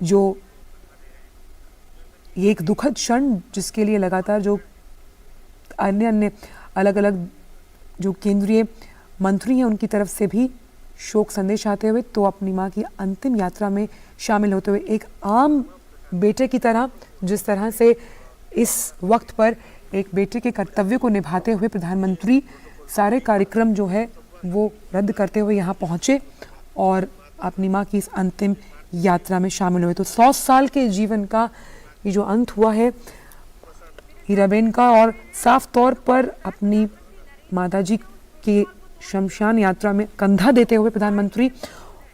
जो ये एक दुखद क्षण जिसके लिए लगातार जो अन्य अन्य अलग अलग जो केंद्रीय मंत्री हैं उनकी तरफ से भी शोक संदेश आते हुए, तो अपनी मां की अंतिम यात्रा में शामिल होते हुए एक आम बेटे की तरह जिस तरह से इस वक्त पर एक बेटे के कर्तव्य को निभाते हुए प्रधानमंत्री सारे कार्यक्रम जो है वो रद्द करते हुए यहाँ पहुँचे और अपनी मां की इस अंतिम यात्रा में शामिल हुए। तो 100 साल के जीवन का ये जो अंत हुआ है हीराबेन का, और साफ तौर पर अपनी माताजी की शमशान यात्रा में कंधा देते हुए प्रधानमंत्री,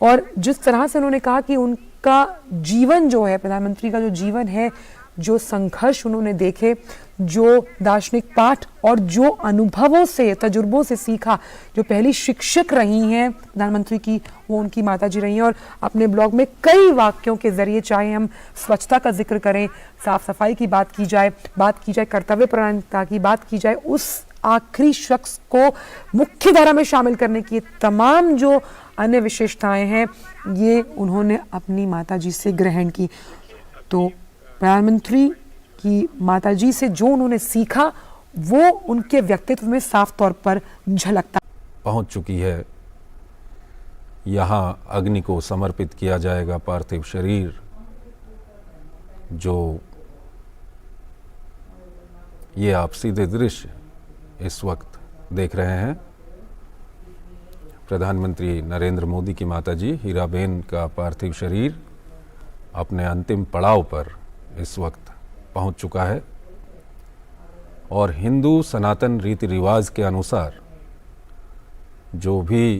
और जिस तरह से उन्होंने कहा कि उनका जीवन जो है, प्रधानमंत्री का जो जीवन है, जो संघर्ष उन्होंने देखे, जो दार्शनिक पाठ और जो अनुभवों से तजुर्बों से सीखा, जो पहली शिक्षक रही हैं प्रधानमंत्री की वो उनकी माताजी रही हैं। और अपने ब्लॉग में कई वाक्यों के जरिए, चाहे हम स्वच्छता का जिक्र करें, साफ सफाई की बात की जाए कर्तव्य परायणता की बात की जाए, उस आखिरी शख्स को मुख्य धारा में शामिल करने की तमाम जो अन्य विशेषताएं हैं ये उन्होंने अपनी माताजी से ग्रहण की। तो प्रधानमंत्री की माताजी से जो उन्होंने सीखा वो उनके व्यक्तित्व में साफ तौर पर झलकता। पहुंच चुकी है, यहाँ अग्नि को समर्पित किया जाएगा पार्थिव शरीर। जो ये आप सीधे दृश्य इस वक्त देख रहे हैं, प्रधानमंत्री नरेंद्र मोदी की माताजी हीराबेन का पार्थिव शरीर अपने अंतिम पड़ाव पर इस वक्त पहुंच चुका है। और हिंदू सनातन रीति रिवाज के अनुसार जो भी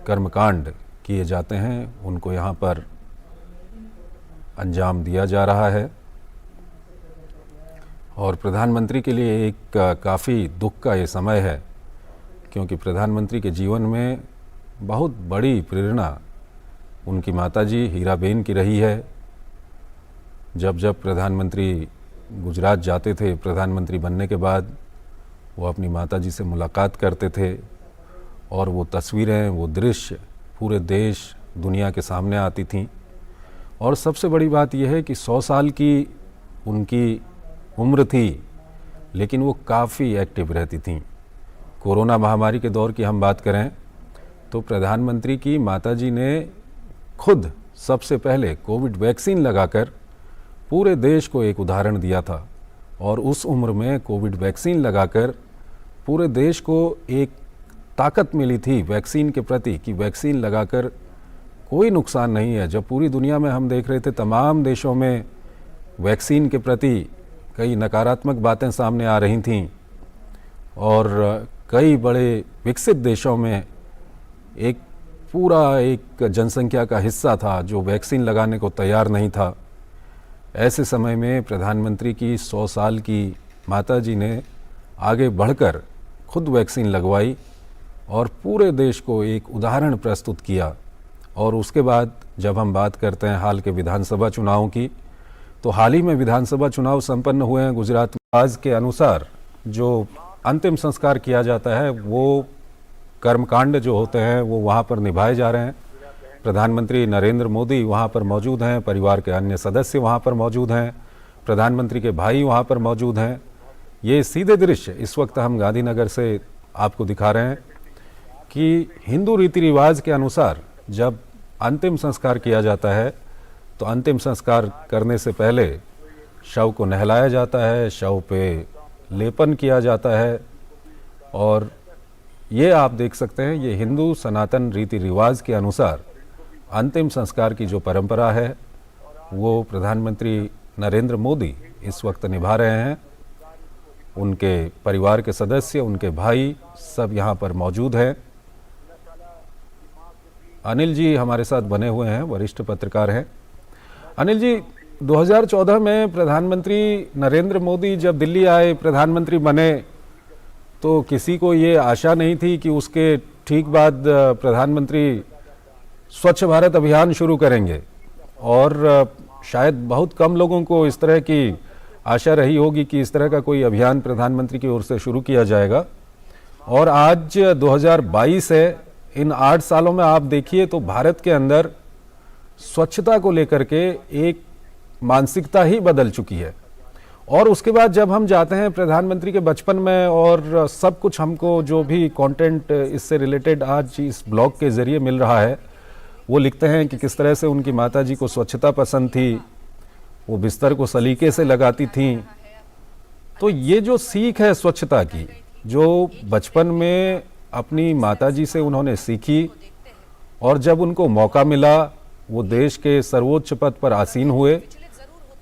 कर्मकांड किए जाते हैं उनको यहाँ पर अंजाम दिया जा रहा है। और प्रधानमंत्री के लिए एक काफ़ी दुख का ये समय है, क्योंकि प्रधानमंत्री के जीवन में बहुत बड़ी प्रेरणा उनकी माताजी हीराबेन की रही है। जब जब प्रधानमंत्री गुजरात जाते थे, प्रधानमंत्री बनने के बाद वो अपनी माताजी से मुलाकात करते थे और वो तस्वीरें, वो दृश्य पूरे देश दुनिया के सामने आती थीं। और सबसे बड़ी बात यह है कि 100 साल की उनकी उम्र थी, लेकिन वो काफ़ी एक्टिव रहती थीं। कोरोना महामारी के दौर की हम बात करें तो प्रधानमंत्री की माताजी ने खुद सबसे पहले कोविड वैक्सीन लगाकर पूरे देश को एक उदाहरण दिया था। और उस उम्र में कोविड वैक्सीन लगाकर पूरे देश को एक ताकत मिली थी वैक्सीन के प्रति कि वैक्सीन लगाकर कोई नुकसान नहीं है। जब पूरी दुनिया में हम देख रहे थे तमाम देशों में वैक्सीन के प्रति कई नकारात्मक बातें सामने आ रही थीं और कई बड़े विकसित देशों में एक पूरा एक जनसंख्या का हिस्सा था जो वैक्सीन लगाने को तैयार नहीं था। ऐसे समय में प्रधानमंत्री की 100 साल की माताजी ने आगे बढ़कर खुद वैक्सीन लगवाई और पूरे देश को एक उदाहरण प्रस्तुत किया। और उसके बाद जब हम बात करते हैं हाल के विधानसभा चुनावों की, तो हाल ही में विधानसभा चुनाव संपन्न हुए हैं गुजरात में। आज के अनुसार जो अंतिम संस्कार किया जाता है वो कर्मकांड जो होते हैं वो वहाँ पर निभाए जा रहे हैं। प्रधानमंत्री नरेंद्र मोदी वहाँ पर मौजूद हैं, परिवार के अन्य सदस्य वहाँ पर मौजूद हैं, प्रधानमंत्री के भाई वहाँ पर मौजूद हैं। ये सीधे दृश्य इस वक्त हम गांधीनगर से आपको दिखा रहे हैं कि हिंदू रीति रिवाज के अनुसार जब अंतिम संस्कार किया जाता है तो अंतिम संस्कार करने से पहले शव को नहलाया जाता है, शव पे लेपन किया जाता है। और ये आप देख सकते हैं, ये हिंदू सनातन रीति रिवाज के अनुसार अंतिम संस्कार की जो परंपरा है वो प्रधानमंत्री नरेंद्र मोदी इस वक्त निभा रहे हैं। उनके परिवार के सदस्य, उनके भाई सब यहाँ पर मौजूद हैं। अनिल जी हमारे साथ बने हुए हैं, वरिष्ठ पत्रकार हैं। अनिल जी, 2014 में प्रधानमंत्री नरेंद्र मोदी जब दिल्ली आए, प्रधानमंत्री बने, तो किसी को ये आशा नहीं थी कि उसके ठीक बाद प्रधानमंत्री स्वच्छ भारत अभियान शुरू करेंगे। और शायद बहुत कम लोगों को इस तरह की आशा रही होगी कि इस तरह का कोई अभियान प्रधानमंत्री की ओर से शुरू किया जाएगा। और आज 2022 है, इन 8 सालों में आप देखिए तो भारत के अंदर स्वच्छता को लेकर के एक मानसिकता ही बदल चुकी है। और उसके बाद जब हम जाते हैं प्रधानमंत्री के बचपन में और सब कुछ हमको जो भी कंटेंट इससे रिलेटेड आज इस ब्लॉग के ज़रिए मिल रहा है, वो लिखते हैं कि किस तरह से उनकी माताजी को स्वच्छता पसंद थी, वो बिस्तर को सलीके से लगाती थीं। तो ये जो सीख है स्वच्छता की, जो बचपन में अपनी माताजी से उन्होंने सीखी और जब उनको मौका मिला वो देश के सर्वोच्च पद पर आसीन हुए,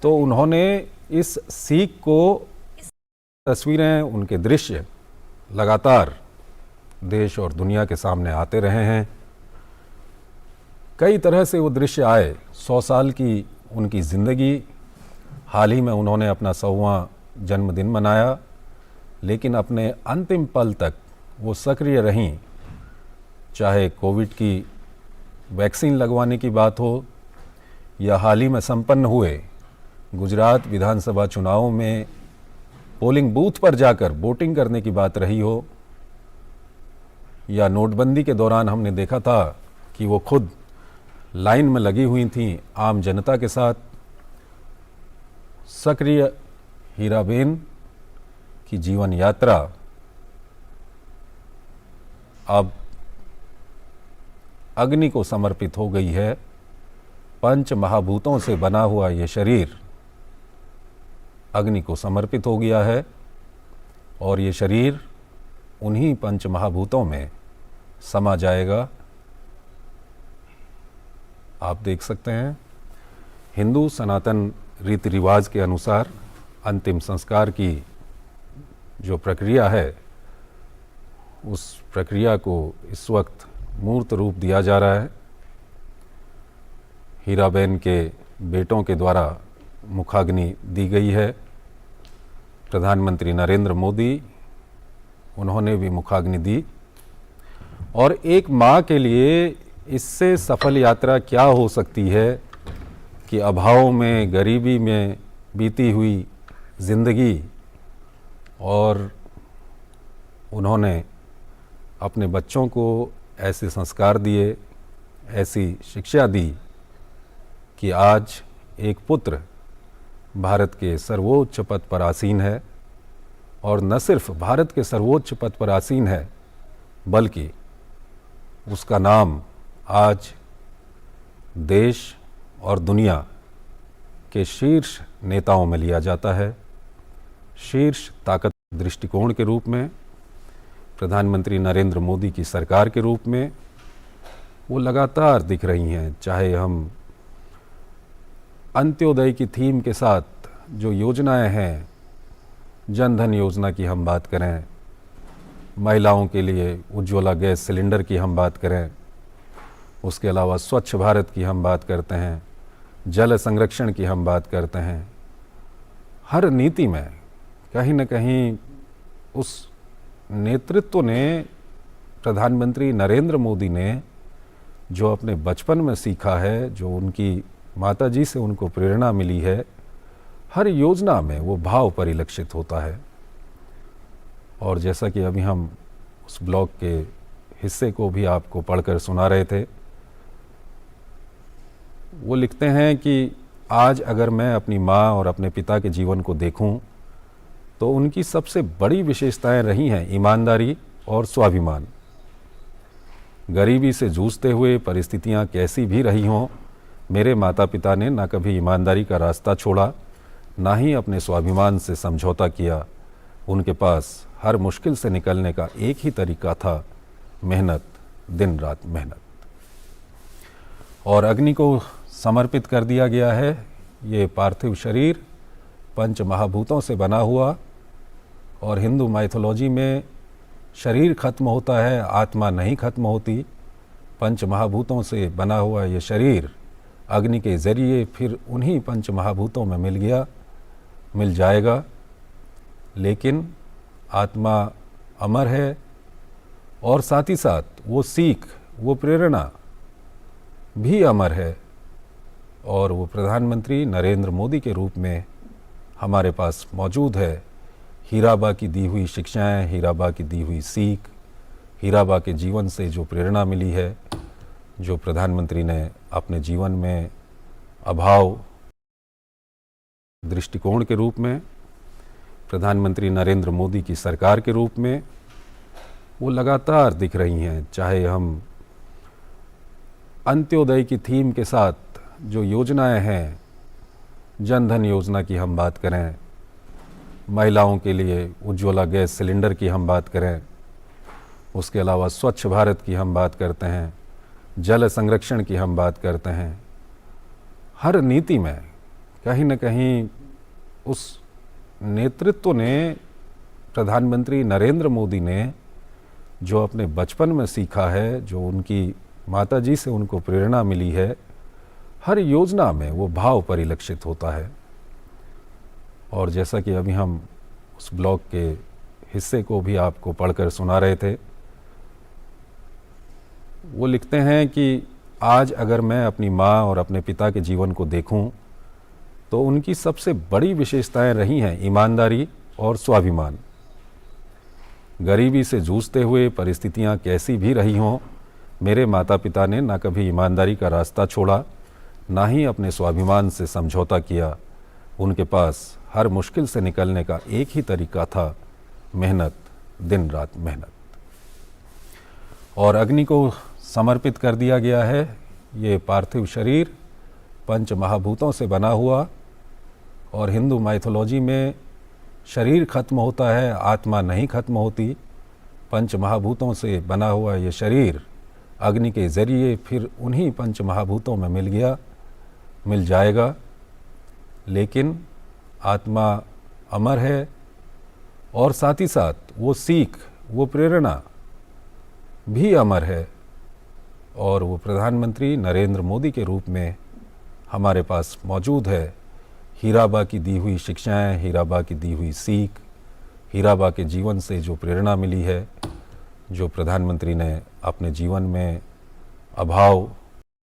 तो उन्होंने इस सीख को, तस्वीरें, उनके दृश्य लगातार देश और दुनिया के सामने आते रहे हैं। कई तरह से वो दृश्य आए। 100 साल की उनकी ज़िंदगी, हाल ही में उन्होंने अपना 100वां जन्मदिन मनाया, लेकिन अपने अंतिम पल तक वो सक्रिय रहीं। चाहे कोविड की वैक्सीन लगवाने की बात हो या हाल ही में संपन्न हुए गुजरात विधानसभा चुनावों में पोलिंग बूथ पर जाकर वोटिंग करने की बात रही हो, या नोटबंदी के दौरान हमने देखा था कि वो खुद लाइन में लगी हुई थीं आम जनता के साथ। सक्रिय हीराबेन की जीवन यात्रा अब अग्नि को समर्पित हो गई है। पंच महाभूतों से बना हुआ ये शरीर अग्नि को समर्पित हो गया है और ये शरीर उन्हीं पंच महाभूतों में समा जाएगा। आप देख सकते हैं, हिंदू सनातन रीति रिवाज के अनुसार अंतिम संस्कार की जो प्रक्रिया है, उस प्रक्रिया को इस वक्त मूर्त रूप दिया जा रहा है। हीराबेन के बेटों के द्वारा मुखाग्नि दी गई है। प्रधानमंत्री नरेंद्र मोदी, उन्होंने भी मुखाग्नि दी। और एक माँ के लिए इससे सफल यात्रा क्या हो सकती है कि अभाव में, गरीबी में बीती हुई ज़िंदगी, और उन्होंने अपने बच्चों को ऐसे संस्कार दिए, ऐसी शिक्षा दी कि आज एक पुत्र भारत के सर्वोच्च पद पर आसीन है। और न सिर्फ भारत के सर्वोच्च पद पर आसीन है, बल्कि उसका नाम आज देश और दुनिया के शीर्ष नेताओं में लिया जाता है। शीर्ष ताकत दृष्टिकोण के रूप में, प्रधानमंत्री नरेंद्र मोदी की सरकार के रूप में वो लगातार दिख रही हैं। चाहे हम अंत्योदय की थीम के साथ जो योजनाएं हैं, जन धन योजना की हम बात करें, महिलाओं के लिए उज्ज्वला गैस सिलेंडर की हम बात करें, उसके अलावा स्वच्छ भारत की हम बात करते हैं, जल संरक्षण की हम बात करते हैं, हर नीति में कहीं न कहीं उस नेतृत्व ने, प्रधानमंत्री नरेंद्र मोदी ने जो अपने बचपन में सीखा है, जो उनकी माताजी से उनको प्रेरणा मिली है, हर योजना में वो भाव परिलक्षित होता है। और जैसा कि अभी हम उस ब्लॉग के हिस्से को भी आपको पढ़कर सुना रहे थे, वो लिखते हैं कि आज अगर मैं अपनी माँ और अपने पिता के जीवन को देखूं, तो उनकी सबसे बड़ी विशेषताएं रही हैं ईमानदारी और स्वाभिमान। गरीबी से जूझते हुए परिस्थितियां कैसी भी रही हों, मेरे माता पिता ने ना कभी ईमानदारी का रास्ता छोड़ा, ना ही अपने स्वाभिमान से समझौता किया। उनके पास हर मुश्किल से निकलने का एक ही तरीका था, मेहनत, दिन रात मेहनत। और अग्नि को समर्पित कर दिया गया है ये पार्थिव शरीर, पंच महाभूतों से बना हुआ। और हिंदू माइथोलॉजी में शरीर खत्म होता है, आत्मा नहीं खत्म होती। पंच महाभूतों से बना हुआ ये शरीर अग्नि के ज़रिए फिर उन्हीं पंच महाभूतों में मिल जाएगा। लेकिन आत्मा अमर है, और साथ ही साथ वो सीख, वो प्रेरणा भी अमर है। और वो प्रधानमंत्री नरेंद्र मोदी के रूप में हमारे पास मौजूद है। हीराबा की दी हुई शिक्षाएं, हीराबा की दी हुई सीख, हीराबा के जीवन से जो प्रेरणा मिली है, जो प्रधानमंत्री ने अपने जीवन में अभाव दृष्टिकोण के रूप में, प्रधानमंत्री नरेंद्र मोदी की सरकार के रूप में वो लगातार दिख रही हैं। चाहे हम अंत्योदय की थीम के साथ जो योजनाएं हैं, जन धन योजना की हम बात करें, महिलाओं के लिए उज्ज्वला गैस सिलेंडर की हम बात करें, उसके अलावा स्वच्छ भारत की हम बात करते हैं, जल संरक्षण की हम बात करते हैं, हर नीति में कहीं न कहीं उस नेतृत्व ने, प्रधानमंत्री नरेंद्र मोदी ने जो अपने बचपन में सीखा है, जो उनकी माताजी से उनको प्रेरणा मिली है, हर योजना में वो भाव परिलक्षित होता है। और जैसा कि अभी हम उस ब्लॉग के हिस्से को भी आपको पढ़कर सुना रहे थे, वो लिखते हैं कि आज अगर मैं अपनी माँ और अपने पिता के जीवन को देखूं, तो उनकी सबसे बड़ी विशेषताएं रही हैं ईमानदारी और स्वाभिमान। गरीबी से जूझते हुए परिस्थितियां कैसी भी रही हों, मेरे माता पिता ने ना कभी ईमानदारी का रास्ता छोड़ा, ना ही अपने स्वाभिमान से समझौता किया। उनके पास हर मुश्किल से निकलने का एक ही तरीका था, मेहनत, दिन रात मेहनत। और अग्नि को समर्पित कर दिया गया है ये पार्थिव शरीर, पंच महाभूतों से बना हुआ। और हिंदू माइथोलॉजी में शरीर खत्म होता है, आत्मा नहीं खत्म होती। पंच महाभूतों से बना हुआ ये शरीर अग्नि के ज़रिए फिर उन्हीं पंच महाभूतों में मिल जाएगा। लेकिन आत्मा अमर है, और साथ ही साथ वो सीख, वो प्रेरणा भी अमर है। और वो प्रधानमंत्री नरेंद्र मोदी के रूप में हमारे पास मौजूद है। हीराबा की दी हुई शिक्षाएं, हीराबा की दी हुई सीख, हीराबा के जीवन से जो प्रेरणा मिली है, जो प्रधानमंत्री ने अपने जीवन में अभाव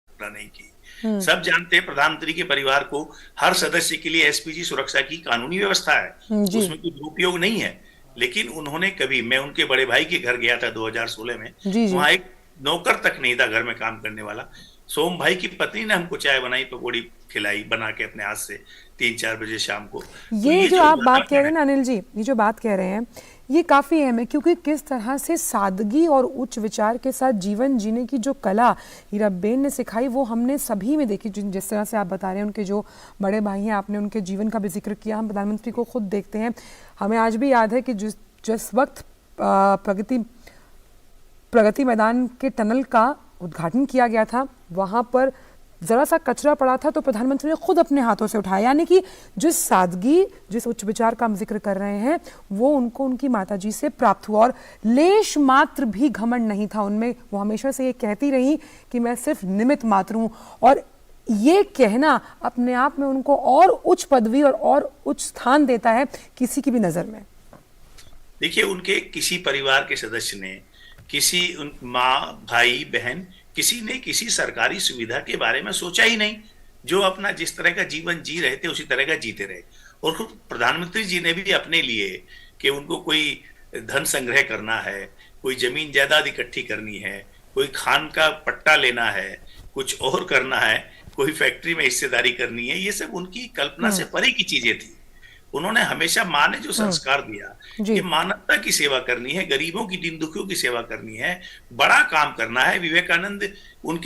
नहीं की। सब जानते हैं प्रधानमंत्री के परिवार को हर सदस्य के लिए एसपीजी सुरक्षा की कानूनी व्यवस्था है, उसमें कोई दुरुपयोग नहीं है। लेकिन उन्होंने कभी, मैं उनके बड़े भाई के घर गया था 2016 में, वहां एक नौकर तक नहीं था घर में काम करने वाला। सोम भाई की पत्नी ने हमको चाय बनाई, पकौड़ी खिलाई बना के अपने हाथ से 3-4 बजे शाम को। ये जो आप बात कह रहे हैं ना अनिल जी, ये जो बात कह रहे हैं ये काफ़ी अहम है, क्योंकि किस तरह से सादगी और उच्च विचार के साथ जीवन जीने की जो कला हीराबेन ने सिखाई वो हमने सभी में देखी। जिस तरह से आप बता रहे हैं, उनके जो बड़े भाई हैं, आपने उनके जीवन का भी जिक्र किया, हम प्रधानमंत्री को खुद देखते हैं। हमें आज भी याद है कि जिस वक्त प्रगति मैदान के टनल का उद्घाटन किया गया था, वहाँ पर ज़रा सा कचरा पड़ा था तो प्रधानमंत्री ने खुद अपने हाथों से उठाया। यानी कि जिस सादगी, जिस उच्च विचार का हम जिक्र कर रहे हैं, वो उनको उनकी माताजी से प्राप्त हुआ। और लेश मात्र भी घमंड नहीं था उनमें। वो हमेशा से ये कहती रही कि मैं सिर्फ निमित्त मात्र हूँ। और ये कहना अपने आप में उनको और उच्च पदवी और उच्च स्थान देता है किसी की भी नज़र में। देखिए, उनके किसी परिवार के सदस्य ने, किसी माँ, भाई, बहन, किसी ने किसी सरकारी सुविधा के बारे में सोचा ही नहीं। जो अपना जिस तरह का जीवन जी रहे थे उसी तरह का जीते रहे। और खुद प्रधानमंत्री जी ने भी अपने लिए कि उनको कोई धन संग्रह करना है, कोई जमीन जायदाद इकट्ठी करनी है, कोई खान का पट्टा लेना है, कुछ और करना है, कोई फैक्ट्री में हिस्सेदारी करनी है, ये सब उनकी कल्पना से परे की चीजें थी। उन्होंने हमेशा माँ ने जो संस्कार दिया कि मानवता की सेवा करनी है, गरीबों की, दीन दुखियों की सेवा करनी है, बड़ा काम करना है। विवेकानंद उनके